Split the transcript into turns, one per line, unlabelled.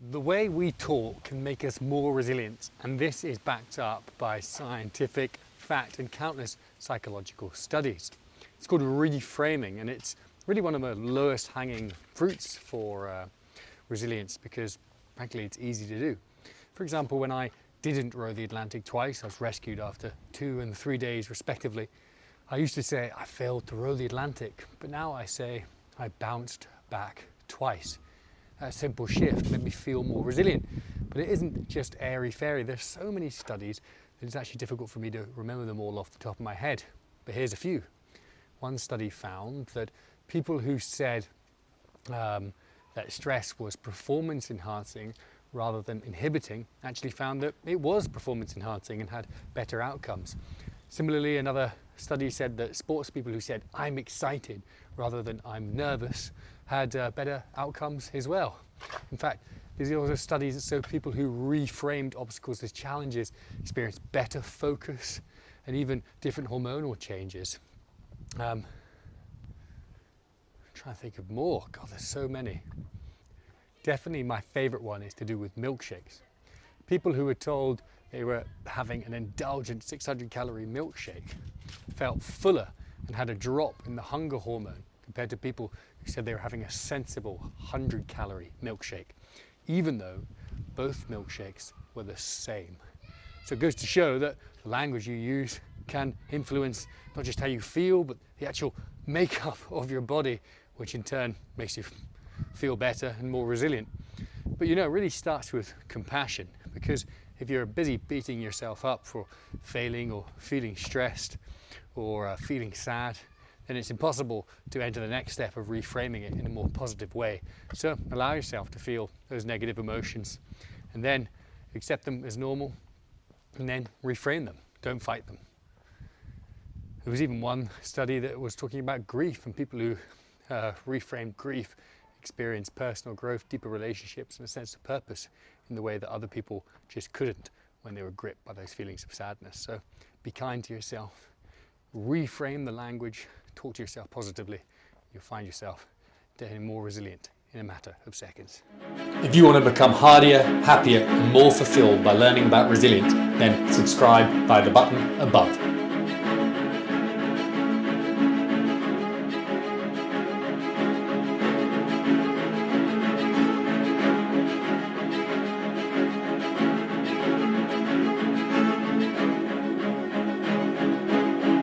The way we talk can make us more resilient, and this is backed up by scientific fact and countless psychological studies. It's called reframing, and it's really one of the lowest hanging fruits for resilience because frankly it's easy to do. For example, when I didn't row the Atlantic twice, I was rescued after 2 and 3 days respectively, I used to say I failed to row the Atlantic, but now I say I bounced back twice. That simple shift made me feel more resilient. But it isn't just airy-fairy. There's so many studies that it's actually difficult for me to remember them all off the top of my head. But here's a few. One study found that people who said that stress was performance enhancing rather than inhibiting actually found that it was performance enhancing and had better outcomes. Similarly, another study said that sports people who said I'm excited rather than I'm nervous had better outcomes as well. In fact, there's also studies that show people who reframed obstacles as challenges experienced better focus and even different hormonal changes. I'm trying to think of more. God, there's so many. Definitely my favorite one is to do with milkshakes. People who were told they were having an indulgent 600-calorie milkshake felt fuller and had a drop in the hunger hormone compared to people who said they were having a sensible 100-calorie milkshake, even though both milkshakes were the same. So it goes to show that the language you use can influence not just how you feel, but the actual makeup of your body, which in turn makes you feel better and more resilient. But you know, it really starts with compassion, because if you're busy beating yourself up for failing or feeling stressed or feeling sad, then it's impossible to enter the next step of reframing it in a more positive way. So allow yourself to feel those negative emotions and then accept them as normal and then reframe them. Don't fight them. There was even one study that was talking about grief, and people who reframed grief experience personal growth, deeper relationships and a sense of purpose in the way that other people just couldn't when they were gripped by those feelings of sadness. So be kind to yourself, reframe the language, talk to yourself positively. You'll find yourself getting more resilient in a matter of seconds.
If you want to become hardier, happier and more fulfilled by learning about resilience, then subscribe by the button above.